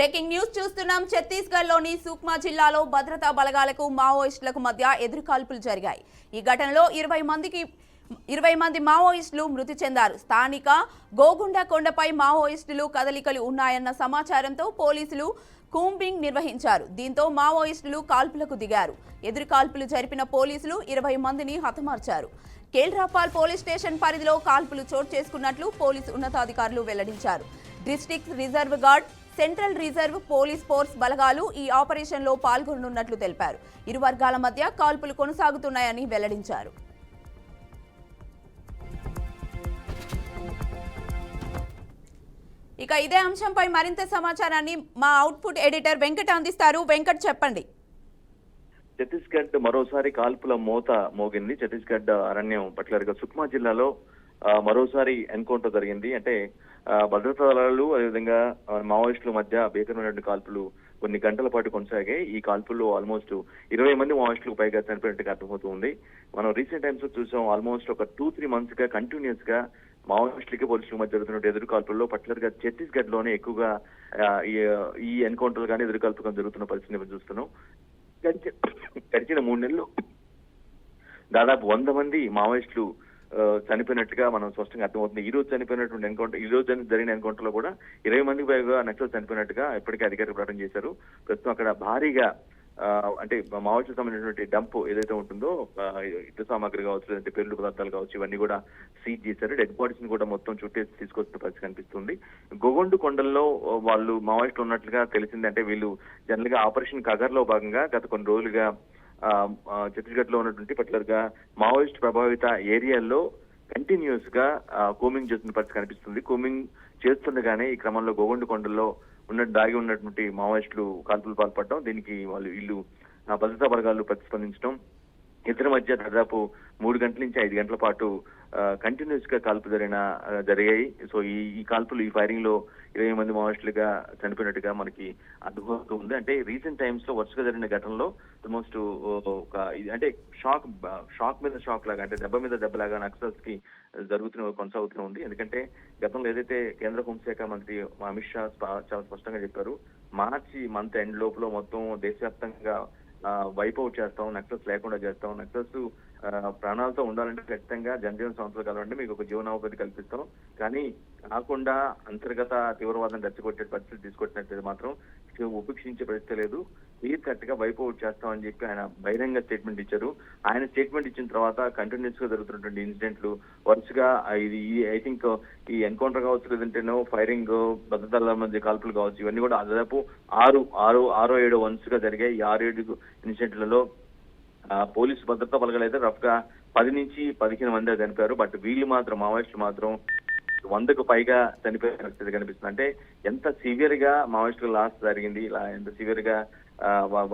Breaking news చూస్తున్నాం. ఛత్తీస్గఢ్లోని సుక్మా జిల్లాలో భద్రతా బలగాలకు మావోయిస్టులకు మధ్య ఎదురుకాల్పులు జరిగాయి. ఈ ఘటనలో 20 మంది మావోయిస్టులు మృతి చెందారు. స్థానిక గోగుండ కొండపై మావోయిస్టులు కదలికలు ఉన్నాయన్న సమాచారంతో పోలీసులు కూంబింగ్ నిర్వహించారు. దీంతో మావోయిస్టులు కాల్పులకు దిగారు. ఎదురుకాల్పులు జరిపిన పోలీసులు 20 మందిని హతమార్చారు. కేల్రాపాల్ పోలీస్ స్టేషన్ పరిధిలో కాల్పులు చోటు చేసుకున్నట్లు పోలీసు ఉన్నతాధికారులు వెల్లడించారు. District reserve guard, central reserve police force బలగాలు ఈ ఆపరేషన్లో పాల్గొనున్నట్లు తెలిపారు. ఇరు వర్గాల మధ్య కాల్పులు కొనసాగుతున్నాయని వెల్లడించారు. ఇక ఇదే అంశంపై మరింత సమాచారాన్ని మా అవుట్పుట్ ఎడిటర్ వెంకట్ అందిస్తారు. వెంకట్, చెప్పండి. ఛత్తీస్గఢ్ మరోసారి కాల్పుల మోత మోగింది. ఛత్తీస్గఢ్ అరణ్యం పర్టికులర్గా సుక్మా జిల్లాలో మరోసారి ఎన్కౌంటర్ జరిగింది. అంటే భద్రతా దళాలు అదేవిధంగా మావోయిస్టుల మధ్య భీకరమైనటువంటి కాల్పులు కొన్ని గంటల పాటు కొనసాగాయి. ఈ కాల్పుల్లో ఆల్మోస్ట్ 20 మంది మావోయిస్టులకు పైగా చనిపోయినట్టుగా అర్థమవుతుంది. మనం రీసెంట్ టైమ్స్ లో చూసాం. ఆల్మోస్ట్ ఒక 2-3 months గా కంటిన్యూస్ గా మావోయిస్టులకి పోలీసుల మధ్య జరుగుతున్న ఎదురు కాల్పుల్లో పర్టికులర్ గా ఛత్తీస్గఢ్ లోనే ఎక్కువగా ఈ ఎన్కౌంటర్లు కానీ ఎదురు కాల్పులు జరుగుతున్న పరిస్థితిని చూస్తున్నాం. గడిచిన 3 నెలలు దాదాపు 100 మంది మావోయిస్టులు చనిపోయినట్టుగా మనం స్పష్టంగా అర్థమవుతుంది. ఈ రోజు చనిపోయినటువంటి ఎన్కౌంటర్, ఈ రోజు జరిగిన ఎన్కౌంటర్ లో కూడా 20 మందికి పైగా నక్సల్ చనిపోయినట్టుగా ఇప్పటికే అధికారులు ప్రకటన చేశారు. ప్రస్తుతం అక్కడ భారీగా అంటే మావోయిస్టులకు సంబంధించినటువంటి డంప్ ఏదైతే ఉంటుందో యుద్ధ సామాగ్రి కావచ్చు, లేదంటే పేలుడు పదార్థాలు కావచ్చు, ఇవన్నీ కూడా సీజ్ చేశారు. డెడ్ బాడీస్ ని కూడా మొత్తం చుట్టేసి తీసుకొస్తున్న పరిస్థితి కనిపిస్తుంది. గోగొండు కొండల్లో వాళ్ళు మావోయిస్టులు ఉన్నట్లుగా తెలిసింది. అంటే వీళ్ళు జనరల్ గా ఆపరేషన్ కగర్ లో భాగంగా గత కొన్ని రోజులుగా ఛత్తీస్గఢ్ లో ఉన్నటువంటి పర్టికులర్ గా మావోయిస్ట్ ప్రభావిత ఏరియాల్లో కంటిన్యూస్ గా కూమింగ్ చేస్తున్న పరిస్థితి కనిపిస్తుంది. కూమింగ్ చేస్తుండగానే ఈ క్రమంలో గోగొండు కొండల్లో దాగి ఉన్నటువంటి మావోయిస్టులు కాల్పులు పాల్పడడం, దీనికి వీళ్ళు భద్రతా బలగాలు ప్రతిస్పందించడం, ఇద్దరి మధ్య దాదాపు 3 గంటల నుంచి 5 గంటల పాటు కంటిన్యూస్ గా కాల్పులు జరిగాయి. సో ఈ కాల్పులు, ఈ ఫైరింగ్ లో 20 మంది మావోయిస్టులుగా చనిపోయినట్టుగా మనకి అర్థమవుతూ ఉంది. అంటే రీసెంట్ టైమ్స్ లో వరుసగా జరిగిన ఘటనలో ఆల్మోస్ట్ అంటే షాక్ మీద షాక్ లాగా, అంటే దెబ్బ మీద దెబ్బలాగా నక్సల్స్ కి కొనసాగుతూ ఉంది. ఎందుకంటే గతంలో ఏదైతే కేంద్ర హోంశాఖ మంత్రి అమిత్ షా చాలా స్పష్టంగా చెప్పారు, మార్చి మంత్ ఎండ్ లోపల మొత్తం దేశవ్యాప్తంగా వైప్ అవుట్ చేస్తాం, నక్సల్స్ లేకుండా చేస్తాం, నక్సల్స్ ప్రాణాలతో ఉండాలంటే ఖచ్చితంగా జనజీవన సంస్థలు కలవండి, మీకు ఒక జీవనోపాధి కల్పిస్తాం, కానీ కాకుండా అంతర్గత తీవ్రవాదం రెచ్చగొట్టే పరిస్థితి తీసుకొచ్చినట్లయితే మాత్రం ఉపేక్షించే పరిస్థితి లేదు, క్లియర్ కట్ గా వైప్ అవుట్ చేస్తామని చెప్పి ఆయన బహిరంగ స్టేట్మెంట్ ఇచ్చారు. ఆయన స్టేట్మెంట్ ఇచ్చిన తర్వాత కంటిన్యూస్ గా జరుగుతున్నటువంటి ఇన్సిడెంట్లు వరుసగా ఇది ఐ థింక్ ఈ ఎన్కౌంటర్ కావచ్చు, లేదంటేనో ఫైరింగ్, భద్రతల మధ్య కాల్పులు కావచ్చు, ఇవన్నీ కూడా దాదాపు 6-7 వన్స్ గా జరిగాయి. ఈ 6-7 ఇన్సిడెంట్లలో పోలీసు భద్రతా బలగాలు అయితే రఫ్ గా 10 నుంచి 15 మంది చనిపోయారు. బట్ వీళ్ళు మాత్రం మావోయిస్టులు మాత్రం 100కు పైగా చనిపోయే పరిస్థితి కనిపిస్తుంది. అంటే ఎంత సివియర్ గా మావోయిస్టుల లాస్ జరిగింది, ఇలా ఎంత సివియర్ గా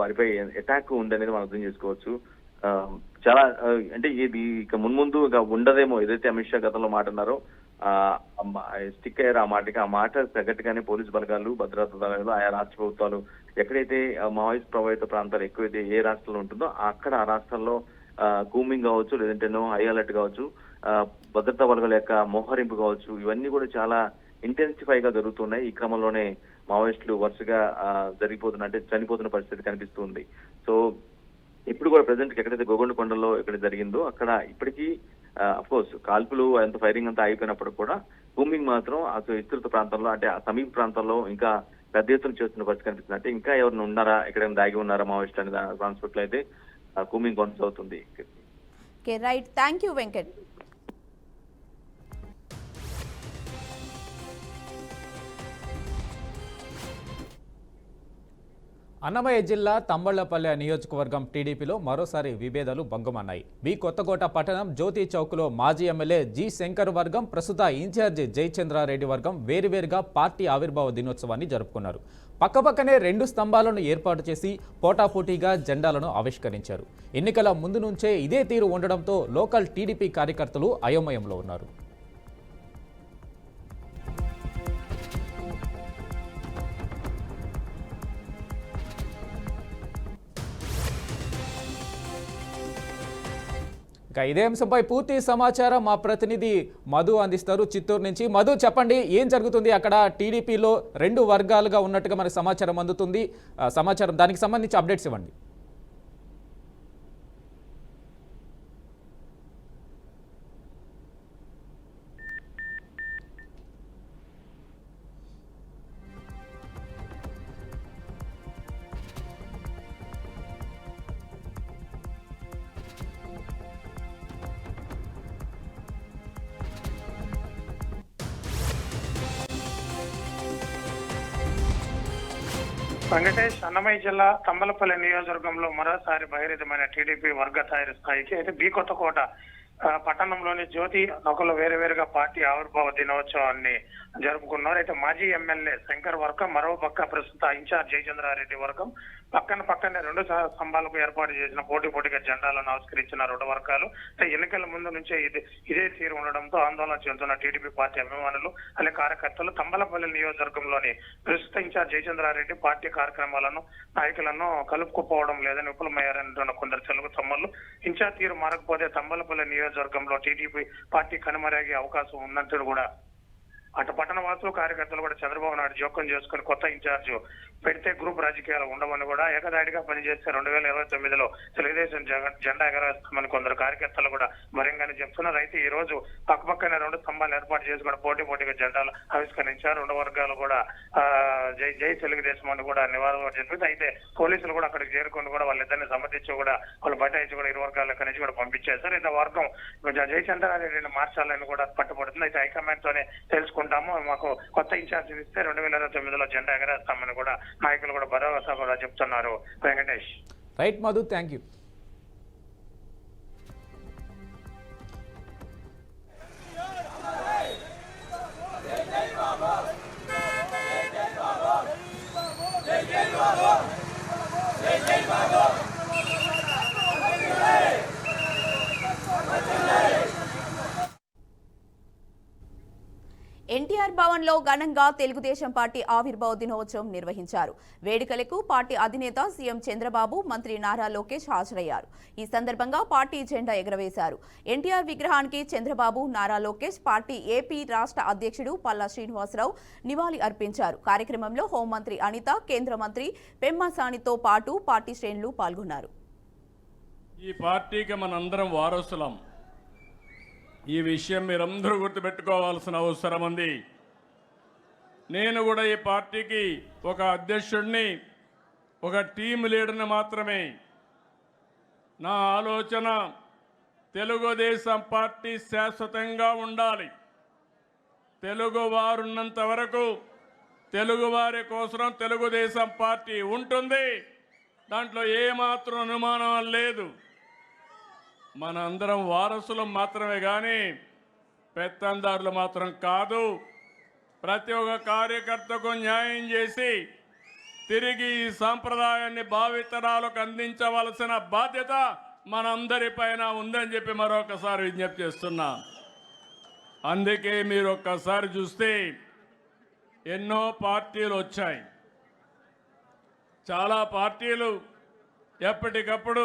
వారిపై అటాక్ ఉందనేది మనం అర్థం చేసుకోవచ్చు. చాలా అంటే ఇది ఇక మున్ముందు ఉండదేమో, ఏదైతే అమిత్ షా గతంలో మాట అన్నారో స్టిక్ అయ్యారు ఆ మాట తగ్గట్టుగానే పోలీసు బలగాలు, భద్రతా దళాలు, ఆయా రాష్ట్ర ప్రభుత్వాలు ఎక్కడైతే మావోయిస్ట్ ప్రభావిత ప్రాంతాలు ఎక్కువైతే ఏ రాష్ట్రంలో ఉంటుందో అక్కడ ఆ రాష్ట్రాల్లో కూమింగ్ కావచ్చు, లేదంటేనో హై అలర్ట్ కావచ్చు, భద్రతా బలగాల యొక్క మోహరింపు కావచ్చు, ఇవన్నీ కూడా చాలా ఇంటెన్సిఫై గా జరుగుతున్నాయి. ఈ క్రమంలోనే మావోయిస్టులు వరుసగా అంటే చనిపోతున్న పరిస్థితి కనిపిస్తుంది. సో ఇప్పుడు కూడా ప్రజెంట్ ఎక్కడైతే గోగొండ కొండలో ఎక్కడ జరిగిందో అక్కడ ఇప్పటికీ అఫ్ కోర్స్ కాల్పులు అంత ఫైరింగ్ అంతా అయిపోయినప్పుడు కూడా కూమింగ్ మాత్రం అసలు విస్తృత ప్రాంతంలో, అంటే ఆ సమీప ప్రాంతంలో ఇంకా పెద్ద ఎత్తున చేస్తున్న పరిస్థితి కనిపిస్తుంది. అంటే ఇంకా ఎవరైనా ఉన్నారా, ఎక్కడైనా దాగి ఉన్నారా మావోయిస్ట్ అనే ట్రాన్స్పోర్ట్ లో అయితే కూమింగ్ కొనసాగుతుంది. Right, thank you Venkat. Annamayya జిల్లా తంబళ్లపల్లె నియోజకవర్గం టీడీపీలో మరోసారి విభేదాలు భంగమన్నాయి. బి కొత్తకోట పట్టణం జ్యోతి చౌక్లో మాజీ ఎమ్మెల్యే జి శంకర్ వర్గం, ప్రస్తుత ఇన్ఛార్జి జయచంద్రారెడ్డి వర్గం వేరువేరుగా పార్టీ ఆవిర్భావ దినోత్సవాన్ని జరుపుకున్నారు. పక్కపక్కనే 2 స్తంభాలను ఏర్పాటు చేసి పోటాపోటీగా జెండాలను ఆవిష్కరించారు. ఎన్నికల ముందు నుంచే ఇదే తీరు ఉండడంతో లోకల్ టీడీపీ కార్యకర్తలు అయోమయంలో ఉన్నారు. ఇక ఇదే అంశంపై పూర్తి సమాచారం మా ప్రతినిధి మధు అందిస్తారు చిత్తూరు నుంచి. మధు, చెప్పండి, ఏం జరుగుతుంది అక్కడ? టీడీపీలో 2 వర్గాలుగా ఉన్నట్టుగా మనకి సమాచారం అందుతుంది. దానికి సంబంధించి అప్డేట్స్ ఇవ్వండి. వెంకటేష్, అన్నమయ్య జిల్లా తంబలపల్లి నియోజకవర్గంలో మరోసారి బహిరంగమైన టీడీపీ వర్గ స్థాయికి అయితే బి కొత్తకోట పట్టణంలోని జ్యోతి నౌకలో వేరువేరుగా పార్టీ ఆవిర్భావ దినోత్సవాన్ని జరుపుకున్నారు. అయితే మాజీ ఎమ్మెల్యే శంకర్ వర్గం, మరో పక్క ప్రస్తుత ఇన్ఛార్జ్ జయచంద్రారెడ్డి వర్గం పక్కనే 2 స్తంభాలకు ఏర్పాటు చేసిన పోటీగా జెండాలను ఆవిష్కరించిన 2 వర్గాలు. ఎన్నికల ముందు నుంచే ఇదే తీరు ఉండడంతో ఆందోళన చెందుతున్న టీడీపీ పార్టీ అభిమానులు అలాగే కార్యకర్తలు తంబలపల్లి నియోజకవర్గంలోని ప్రస్తుత ఇన్ఛార్జ్ జయచంద్రారెడ్డి పార్టీ కార్యక్రమాలను నాయకులను కలుపుకుపోవడం లేదని విఫలమయ్యారంటున్న కొందరు తెలుగు తమ్ముళ్ళు. ఇన్ఛార్జ్ తీరు మారకపోతే తంబలపల్లి నియోజకవర్గంలో టీడీపీ పార్టీ కనుమరుగే అవకాశం ఉందంటూ కూడా అటు పట్టణ వాసులు కార్యకర్తలు కూడా చంద్రబాబు నాయుడు జోక్యం చేసుకుని కొత్త ఇన్ఛార్జ్ పెడితే గ్రూప్ రాజకీయాలు ఉండవని కూడా ఏకదాడిగా పనిచేస్తే 2029లో తెలుగుదేశం జెండా ఎగరేస్తామని కొందరు కార్యకర్తలు కూడా మరింగానే చెప్తున్నారు. అయితే ఈ రోజు పక్కపక్కనే 2 స్తంభాలు ఏర్పాటు చేసి కూడా పోటీగా జెండాలు ఆవిష్కరించారు. 2 వర్గాలు కూడా జై తెలుగుదేశం అని కూడా నివారణ చెప్పింది. అయితే పోలీసులు కూడా అక్కడికి చేరుకుని కూడా వాళ్ళిద్దరిని సమర్థించి కూడా వాళ్ళు బైఠాయించి కూడా 2 వర్గాల నుంచి కూడా పంపించేశారు. అయితే వర్గం జయచంద్రారెడ్డిని మార్చాలని కూడా పట్టుబడుతుంది. అయితే హైకమాండ్ తోనే తెలుసుకుంటాము, మాకు కొత్త ఇన్ఛార్జ్ ఇస్తే 2029లో జెండా ఎగరేస్తామని కూడా నాయకులు కూడా భరోసా కూడా చెప్తున్నారు. Venkatesh. Right Madhu, thank you. NTR Bhavan లో ఘనంగా తెలుగుదేశం పార్టీ ఆవిర్భావ దినోత్సవం నిర్వహించారు. వేడుకలకు పార్టీ అధినేత సీఎం చంద్రబాబు, మంత్రి నారా లోకేష్ హాజరయ్యారు. ఈ సందర్భంగా పార్టీ జెండా ఎగురవేశారు. ఎన్టీఆర్ విగ్రహానికి చంద్రబాబు, నారా లోకేష్, పార్టీ ఏపీ రాష్ట్ర అధ్యక్షుడు పల్లా శ్రీనివాసరావు నివాళి అర్పించారు. కార్యక్రమంలో హోంమంత్రి అనిత, కేంద్ర మంత్రి పెమ్మసానితో పాటు పార్టీ శ్రేణులు పాల్గొన్నారు. ఈ పార్టీకి మనందరం వారసులం. ఈ విషయం మీరందరూ గుర్తుపెట్టుకోవాల్సిన అవసరం ఉంది. నేను కూడా ఈ పార్టీకి ఒక అధ్యక్షుడిని, ఒక టీం లీడర్ని మాత్రమే. నా ఆలోచన తెలుగుదేశం పార్టీ శాశ్వతంగా ఉండాలి. తెలుగువారున్నంత వరకు తెలుగువారి కోసం తెలుగుదేశం పార్టీ ఉంటుంది. దాంట్లో ఏమాత్రం అనుమానం లేదు. మన అందరం వారసులం మాత్రమే కానీ పెత్తందారులు మాత్రం కాదు. ప్రతి ఒక్క కార్యకర్తకు న్యాయం చేసి తిరిగి ఈ సాంప్రదాయాన్ని భావితరాలకు అందించవలసిన బాధ్యత మనందరిపైన ఉందని చెప్పి మరొకసారి విజ్ఞప్తి చేస్తున్నా. అందుకే మీరు ఒక్కసారి చూస్తే ఎన్నో పార్టీలు వచ్చాయి. చాలా పార్టీలు ఎప్పటికప్పుడు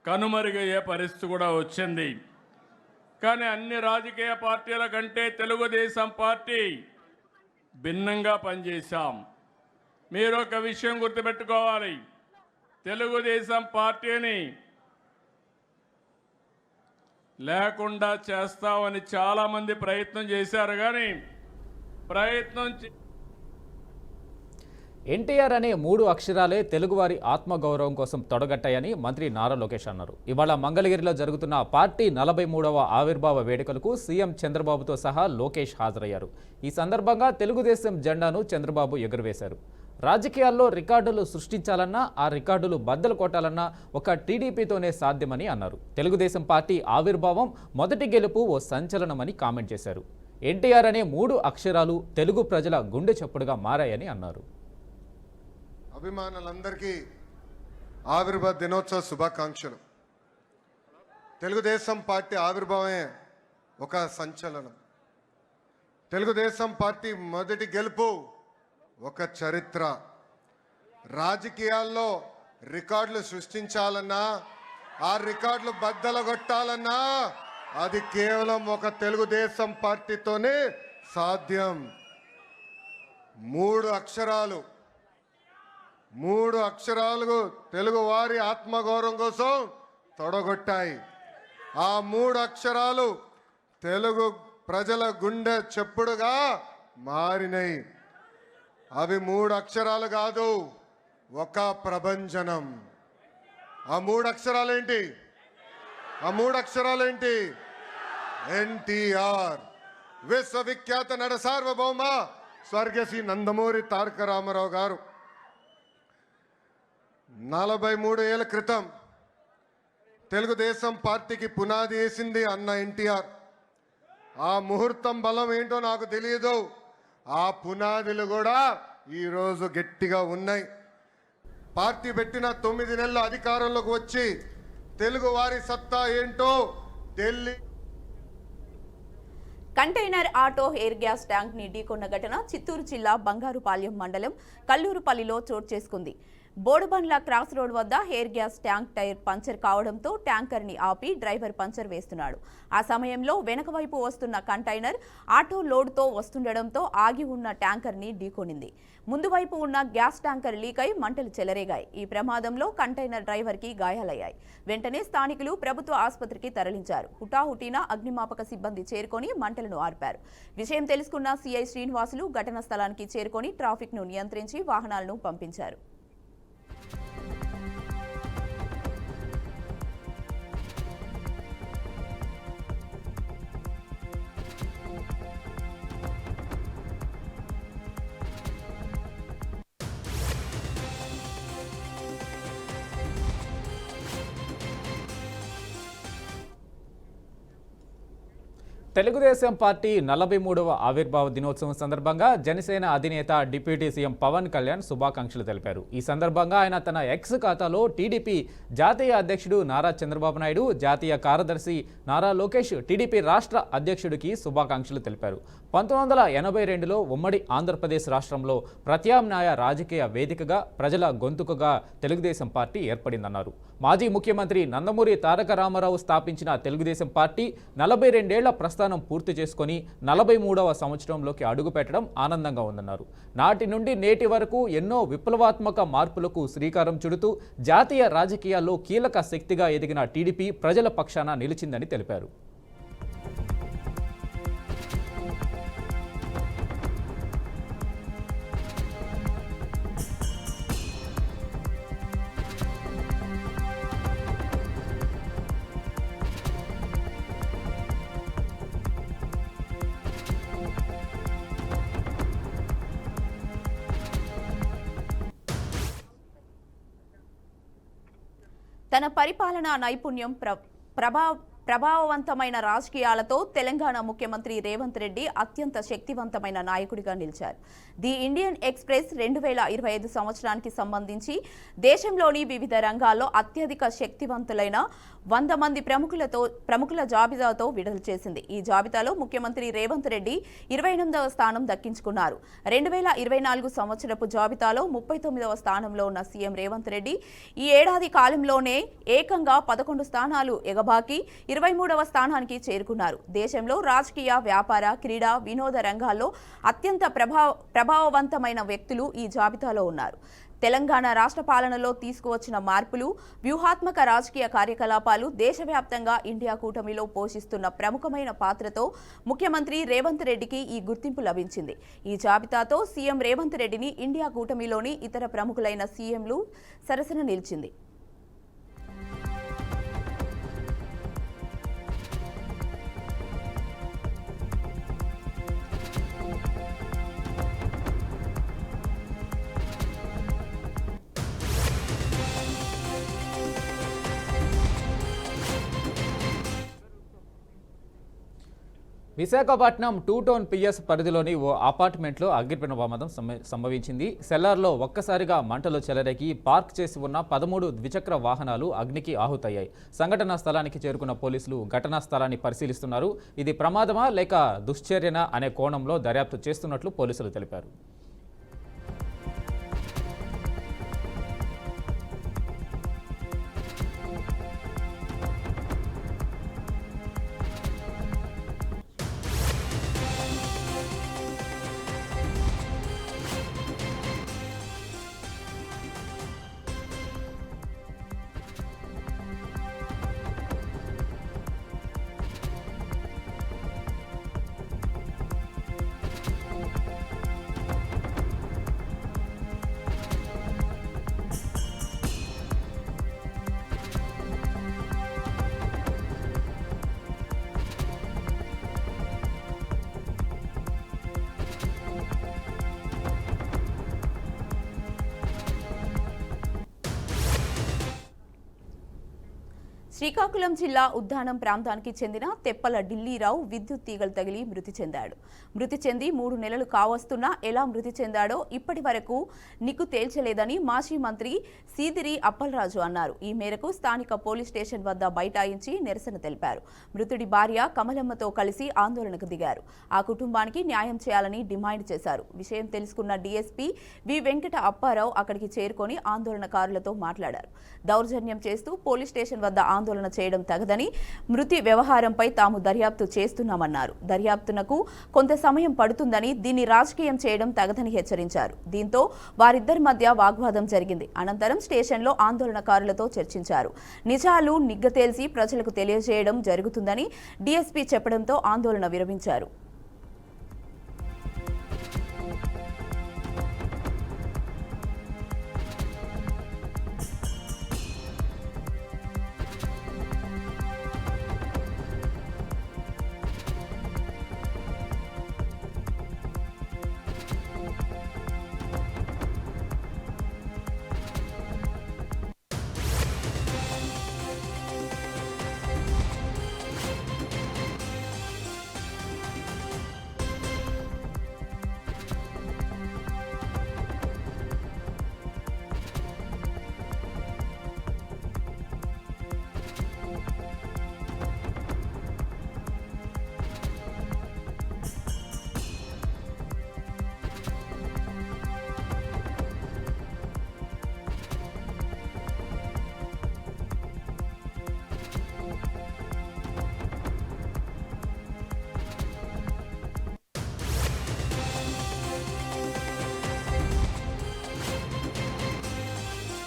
కనుమరుగయ్యే పరిస్థితి కూడా వచ్చింది. కానీ అన్ని రాజకీయ పార్టీల కంటే తెలుగుదేశం పార్టీ భిన్నంగా పనిచేశాం. మీరు ఒక విషయం గుర్తుపెట్టుకోవాలి. తెలుగుదేశం పార్టీని లేకుండా చేస్తామని చాలామంది ప్రయత్నం చేశారు. కానీ ఎన్టీఆర్ అనే 3 అక్షరాలే తెలుగువారి ఆత్మగౌరవం కోసం తొడగట్టాయని మంత్రి నారా లోకేష్ అన్నారు. ఇవాళ మంగళగిరిలో జరుగుతున్న పార్టీ 43వ ఆవిర్భావ వేడుకలకు సీఎం చంద్రబాబుతో సహా లోకేష్ హాజరయ్యారు. ఈ సందర్భంగా తెలుగుదేశం జెండాను చంద్రబాబు ఎగురవేశారు. రాజకీయాల్లో రికార్డులు సృష్టించాలన్నా, ఆ రికార్డులు బద్దలు కొట్టాలన్నా ఒక టీడీపీతోనే సాధ్యమని అన్నారు. తెలుగుదేశం పార్టీ ఆవిర్భావం మొదటి గెలుపు ఓ సంచలనమని కామెంట్ చేశారు. ఎన్టీఆర్ అనే 3 అక్షరాలు తెలుగు ప్రజల గుండె చప్పుడుగా మారాయని అన్నారు. అభిమానులందరికీ ఆవిర్భావ దినోత్సవ శుభాకాంక్షలు. తెలుగుదేశం పార్టీ ఆవిర్భావమే ఒక సంచలనం. తెలుగుదేశం పార్టీ మొదటి గెలుపు ఒక చరిత్ర. రాజకీయాల్లో రికార్డులు సృష్టించాలన్నా, ఆ రికార్డులు బద్దలగొట్టాలన్నా అది కేవలం ఒక తెలుగుదేశం పార్టీతోనే సాధ్యం. 3 అక్షరాలు తెలుగు వారి ఆత్మగౌరవం కోసం తొడగొట్టాయి. ఆ 3 అక్షరాలు తెలుగు ప్రజల గుండె చెప్పుడుగా మారినాయి. అవి 3 అక్షరాలు కాదు, ఒక ప్రభంజనం. ఆ 3 అక్షరాలేంటి? ఎన్టీఆర్, విశ్వవిఖ్యాత నట సార్వభౌమ స్వర్గశ్రీ నందమూరి తారక రామారావు గారు 43 ఏళ్ల క్రితం తెలుగుదేశం పార్టీకి పునాది వేసింది అన్న ఎన్టీఆర్. ఆ ముహూర్తం బలం ఏంటో నాకు తెలియదు. ఆ పునాదులు కూడా ఈరోజు గట్టిగా ఉన్నాయి. పార్టీ పెట్టిన 9 నెలల అధికారంలోకి వచ్చి తెలుగు వారి సత్తా ఏంటో Delhi container auto air gas tank ని ఢీకొన్న ఘటన చిత్తూరు జిల్లా బంగారుపాలెం మండలం కల్లూరుపల్లిలో చోటు చేసుకుంది. బోడుబండ్ల క్రాస్ రోడ్ వద్ద air gas tank tyre puncture కావడంతో ట్యాంకర్ ని ఆపి డ్రైవర్ పంచర్ వేస్తున్నాడు. ఆ సమయంలో వెనక వైపు వస్తున్న కంటైనర్ ఆటో లోడ్తో వస్తుండటంతో ఆగి ఉన్న ట్యాంకర్ ని ఢీకొనింది. ముందు వైపు ఉన్న గ్యాస్ ట్యాంకర్ లీక్ అయి మంటలు చెలరేగాయి. ఈ ప్రమాదంలో కంటైనర్ డ్రైవర్ కి గాయాలయ్యాయి. వెంటనే స్థానికులు ప్రభుత్వ ఆసుపత్రికి తరలించారు. హుటాహుటిన అగ్నిమాపక సిబ్బంది చేరుకొని మంటలను ఆర్పారు. విషయం తెలుసుకున్న సిఐ శ్రీనివాసులు ఘటనా స్థలానికి చేరుకొని ట్రాఫిక్ ను నియంత్రించి వాహనాలను పంపించారు. తెలుగుదేశం పార్టీ 43వ ఆవిర్భావ దినోత్సవం సందర్భంగా జనసేన అధినేత డిప్యూటీ సీఎం పవన్ కళ్యాణ్ శుభాకాంక్షలు తెలిపారు. ఈ సందర్భంగా ఆయన తన ఎక్స్ ఖాతాలో టీడీపీ జాతీయ అధ్యక్షుడు నారా చంద్రబాబు నాయుడు, జాతీయ కార్యదర్శి నారా లోకేష్, టీడీపీ రాష్ట్ర అధ్యక్షుడికి శుభాకాంక్షలు తెలిపారు. 1982లో ఉమ్మడి ఆంధ్రప్రదేశ్ రాష్ట్రంలో ప్రత్యామ్నాయ రాజకీయ వేదికగా, ప్రజల గొంతుకగా తెలుగుదేశం పార్టీ ఏర్పడిందన్నారు. మాజీ ముఖ్యమంత్రి నందమూరి తారక రామారావు స్థాపించిన తెలుగుదేశం పార్టీ 42 ఏళ్ల ప్రస్థానం పూర్తి చేసుకుని 43వ సంవత్సరంలోకి అడుగుపెట్టడం ఆనందంగా ఉందన్నారు. నాటి నుండి నేటి వరకు ఎన్నో విప్లవాత్మక మార్పులకు శ్రీకారం చుడుతూ జాతీయ రాజకీయాల్లో కీలక శక్తిగా ఎదిగిన టీడీపీ ప్రజల పక్షాన నిలిచిందని తెలిపారు. తన పరిపాలనా నైపుణ్యం ప్రభావవంతమైన రాజకీయాలతో తెలంగాణ ముఖ్యమంత్రి రేవంత్ రెడ్డి అత్యంత శక్తివంతమైన నాయకుడిగా నిలిచారు. ది ఇండియన్ ఎక్స్ప్రెస్ 2025 సంవత్సరానికి సంబంధించి దేశంలోని వివిధ రంగాల్లో అత్యధిక శక్తివంతులైన 100 మంది ప్రముఖుల జాబితాతో విడుదల చేసింది. ఈ జాబితాలో ముఖ్యమంత్రి రేవంత్ రెడ్డి 28వ స్థానం దక్కించుకున్నారు. 2024 సంవత్సరపు జాబితాలో 39వ స్థానంలో ఉన్న సీఎం రేవంత్ రెడ్డి ఈ ఏడాది కాలంలోనే ఏకంగా 11 స్థానాలు ఎగబాకి 23వ స్థానానికి చేరుకున్నారు. దేశంలో రాజకీయ, వ్యాపార, క్రీడా, వినోద రంగాల్లో అత్యంత ప్రభావవంతమైన వ్యక్తులు ఈ జాబితాలో ఉన్నారు. తెలంగాణ రాష్ట్ర పాలనలో తీసుకువచ్చిన మార్పులు, వ్యూహాత్మక రాజకీయ కార్యకలాపాలు దేశవ్యాప్తంగా ఇండియా కూటమిలో పోషిస్తున్న ప్రముఖమైన పాత్రతో ముఖ్యమంత్రి రేవంత్ రెడ్డికి ఈ గుర్తింపు లభించింది. ఈ జాబితాతో సీఎం రేవంత్ రెడ్డిని ఇండియా కూటమిలోని ఇతర ప్రముఖులైన సీఎంలు సరసన నిలిచింది. విశాఖపట్నం 2 టౌన్ పిఎస్ పరిధిలోని ఓ అపార్ట్మెంట్లో అగ్ని ప్రమాదం సంభవించింది. సెల్లార్లో ఒక్కసారిగా మంటలు చెలరేగి పార్క్ చేసి ఉన్న 13 ద్విచక్ర వాహనాలు అగ్నికి ఆహుతయ్యాయి. సంఘటనా స్థలానికి చేరుకున్న పోలీసులు ఘటనా స్థలాన్ని పరిశీలిస్తున్నారు. ఇది ప్రమాదమా లేక దుశ్చర్యనా అనే కోణంలో దర్యాప్తు చేస్తున్నట్లు పోలీసులు తెలిపారు. శ్రీకాకుళం జిల్లా ఉద్దానం ప్రాంతానికి చెందిన తెప్పల ఢిల్లీరావు విద్యుత్ తీగలు తగిలి మృతి చెందాడు. మృతి చెంది 3 నెలలు కావస్తున్నా ఎలా మృతి చెందాడో ఇప్పటి వరకు నిక్కు తేల్చలేదని మాజీ మంత్రి సీదిరి అప్పలరాజు అన్నారు. ఈ మేరకు స్థానిక పోలీస్ స్టేషన్ వద్ద బైఠాయించి నిరసన తెలిపారు. మృతుడి భార్య కమలమ్మతో కలిసి ఆందోళనకు దిగారు. ఆ కుటుంబానికి న్యాయం చేయాలని డిమాండ్ చేశారు. విషయం తెలుసుకున్న డీఎస్పీ వి వెంకట అప్పారావు అక్కడికి చేరుకొని ఆందోళనకారులతో మాట్లాడారు. దౌర్జన్యం చేస్తూ పోలీస్ స్టేషన్ వద్ద ఆందోళన చేయడం తగదని, మృతి వ్యవహారంపై తాము దర్యాప్తు చేస్తున్నామన్నారు. దర్యాప్తునకు కొంత సమయం పడుతుందని, దీన్ని రాజకీయం చేయడం తగదని హెచ్చరించారు. దీంతో వారిద్దరి మధ్య వాగ్వాదం జరిగింది. అనంతరం స్టేషన్లో ఆందోళనకారులతో చర్చించారు. నిజాలు నిగ్గతేల్చి ప్రజలకు తెలియజేయడం జరుగుతుందని డీఎస్పీ చెప్పడంతో ఆందోళన విరమించారు.